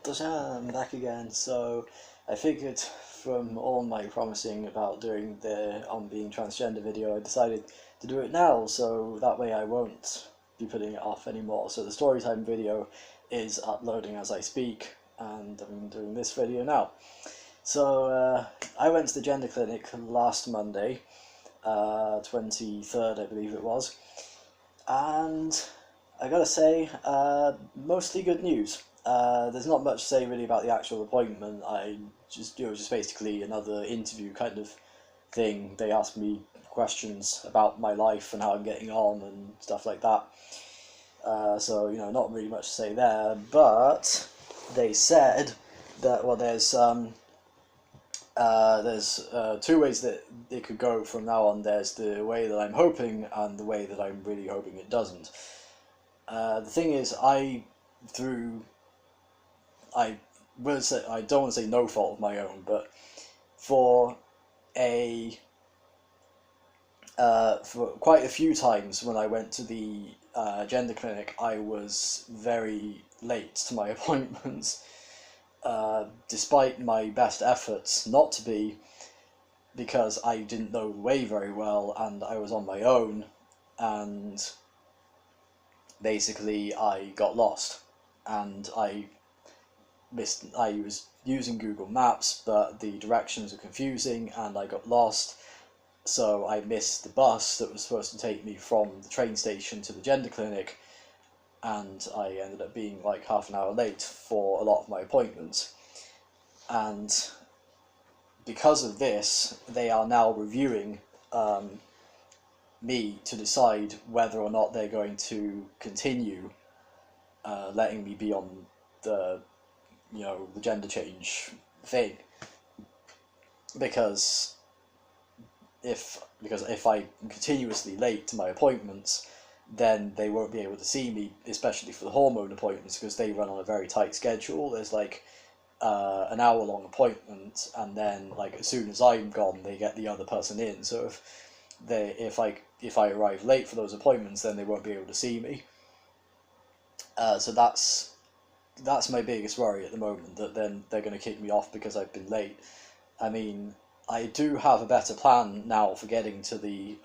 I'm back again. So I figured from all my promising about doing the on being transgender video, I decided to do it now, so that way I won't be putting it off anymore. So the storytime video is uploading as I speak, and I'm doing this video now. So I went to the gender clinic last Monday, 23rd I believe it was, and I gotta say, mostly good news. There's not much to say really about the actual appointment. It was just basically another interview kind of thing. They asked me questions about my life and how I'm getting on and stuff like that. So not really much to say there. But they said that there's two ways that it could go from now on. There's the way that I'm hoping and the way that I'm really hoping it doesn't. The thing is, I don't want to say no fault of my own, but for quite a few times when I went to the gender clinic, I was very late to my appointments, despite my best efforts not to be, because I didn't know the way very well and I was on my own, and basically I got lost and I was using Google Maps, but the directions were confusing and I got lost, so I missed the bus that was supposed to take me from the train station to the gender clinic, and I ended up being like half an hour late for a lot of my appointments. And because of this, they are now reviewing me to decide whether or not they're going to continue letting me be on the the gender change thing, because if I'm continuously late to my appointments, then they won't be able to see me, especially for the hormone appointments, because they run on a very tight schedule. There's like an hour-long appointment, and then like as soon as I'm gone, they get the other person in. So if I arrive late for those appointments, then they won't be able to see me. So that's my biggest worry at the moment, that then they're going to kick me off because I've been late. I mean, I do have a better plan now for getting to the,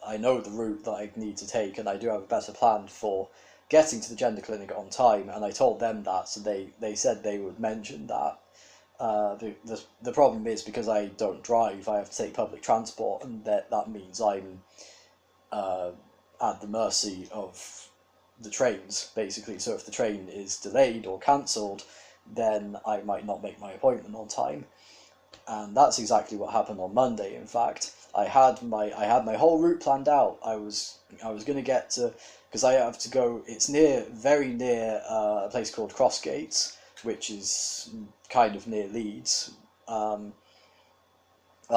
I know the route that I need to take, and I do have a better plan for getting to the gender clinic on time, and I told them that, so they said they would mention that. The problem is, because I don't drive, I have to take public transport, and that means I'm at the mercy of the trains, basically. So if the train is delayed or cancelled, then I might not make my appointment on time. And that's exactly what happened on Monday. In fact, I had my whole route planned out. I was going to get to, because I have to go, it's very near a place called Crossgates, which is kind of near Leeds. I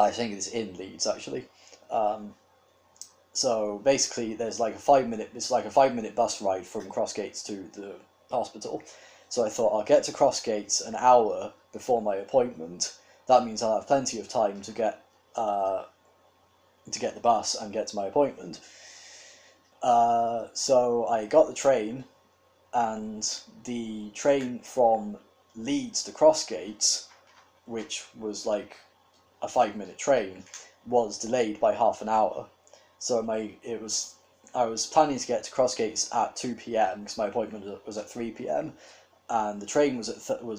think it's in Leeds actually. So basically, there's like a 5-minute bus ride from Crossgates to the hospital. So I thought, I'll get to Crossgates an hour before my appointment. That means I'll have plenty of time to get the bus and get to my appointment. So I got the train, and the train from Leeds to Crossgates, which was like a 5-minute train, was delayed by half an hour. So I was planning to get to Crossgates at 2 p.m. because my appointment was at 3 p.m. and the train was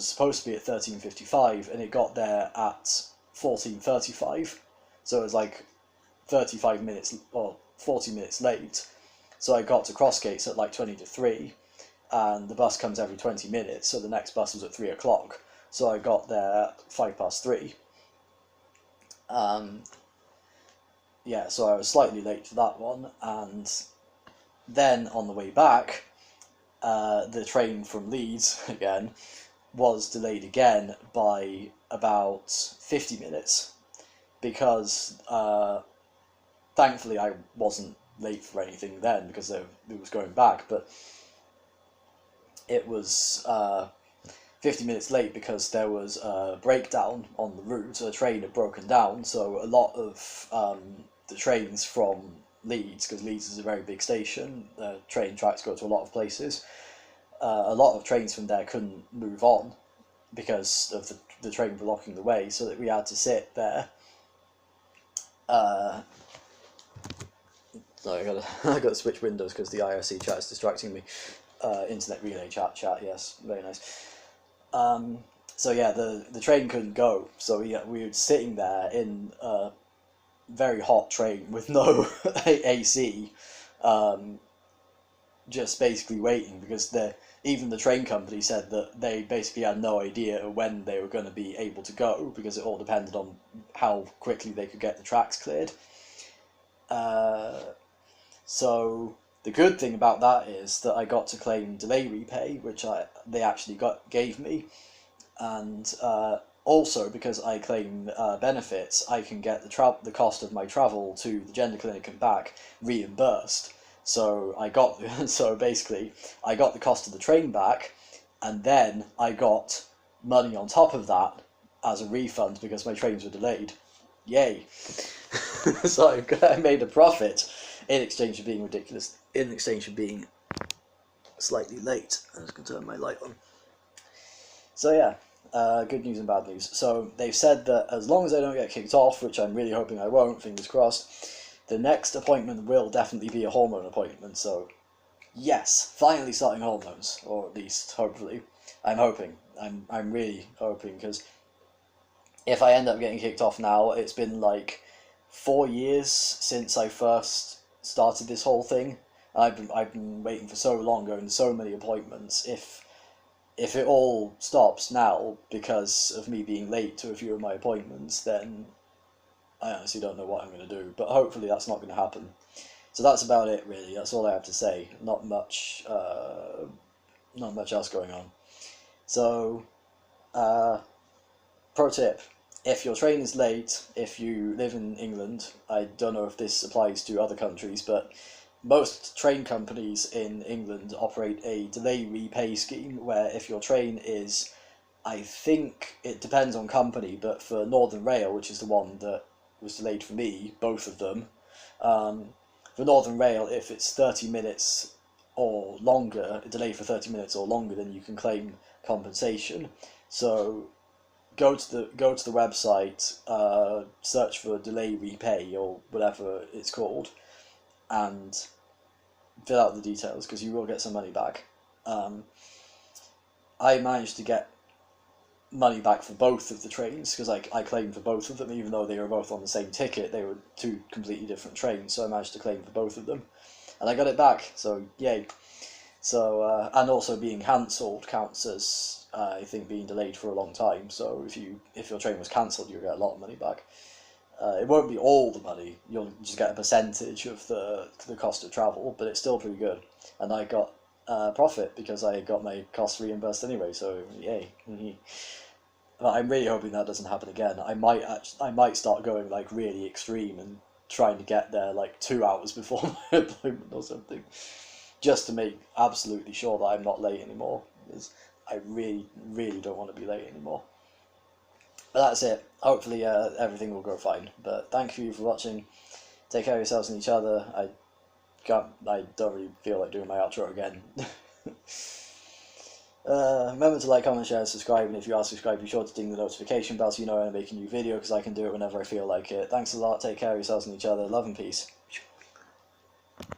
supposed to be at 13:55, and it got there at 14:35. So it was like 35 minutes or 40 minutes late. So I got to Crossgates at like 20 to 3, and the bus comes every 20 minutes, so the next bus was at 3 o'clock. So I got there at 3:05. Yeah, so I was slightly late for that one, and then on the way back, the train from Leeds, again, was delayed again by about 50 minutes, because thankfully I wasn't late for anything then, because it was going back, but it was 50 minutes late because there was a breakdown on the route. A train had broken down, so a lot of the trains from Leeds, because Leeds is a very big station, train tracks go to a lot of places, a lot of trains from there couldn't move on because of the train blocking the way, so that we had to sit there. Sorry, I got to switch windows because the IRC chat is distracting me. Internet relay chat, yes, very nice. So yeah, the train couldn't go, so we were sitting there in a very hot train with no AC, just basically waiting, because even the train company said that they basically had no idea when they were going to be able to go, because it all depended on how quickly they could get the tracks cleared. So the good thing about that is that I got to claim delay repay, which they actually gave me, and also because I claim benefits, I can get the cost of my travel to the gender clinic and back reimbursed. So basically I got the cost of the train back, and then I got money on top of that as a refund because my trains were delayed. Yay! So I made a profit in exchange for being ridiculous, in exchange for being slightly late. I'm just going to turn my light on. So yeah, good news and bad news. So they've said that as long as I don't get kicked off, which I'm really hoping I won't, fingers crossed, the next appointment will definitely be a hormone appointment. So yes, finally starting hormones, or at least hopefully. I'm hoping. I'm really hoping, because if I end up getting kicked off now, it's been like 4 years since I first started this whole thing. I've been waiting for so long, going to so many appointments. If it all stops now because of me being late to a few of my appointments, then I honestly don't know what I'm going to do. But hopefully that's not going to happen. So that's about it, really. That's all I have to say. Not much else going on. So, pro tip. If your train is late, if you live in England, I don't know if this applies to other countries, but most train companies in England operate a delay repay scheme, where if your train is, I think it depends on company, but for Northern Rail, which is the one that was delayed for me, both of them, for Northern Rail, if it's 30 minutes or longer, a delay for 30 minutes or longer, then you can claim compensation. So go to the website, search for delay repay or whatever it's called, and fill out the details, because you will get some money back. I managed to get money back for both of the trains, because I claimed for both of them, even though they were both on the same ticket. They were two completely different trains, so I managed to claim for both of them, and I got it back, so yay. So, and also being cancelled counts as, I think, being delayed for a long time, so if your train was cancelled, you'll get a lot of money back. It won't be all the money, you'll just get a percentage of the cost of travel, but it's still pretty good. And I got profit because I got my costs reimbursed anyway, so yay. But I'm really hoping that doesn't happen again. I might start going like really extreme and trying to get there like 2 hours before my appointment or something, just to make absolutely sure that I'm not late anymore, because I really, really don't want to be late anymore. But that's it. Hopefully everything will go fine. But thank you for watching. Take care of yourselves and each other. I don't really feel like doing my outro again. Remember to like, comment, share, subscribe, and if you are subscribed, be sure to ding the notification bell so you know when I make a new video, because I can do it whenever I feel like it. Thanks a lot. Take care of yourselves and each other. Love and peace.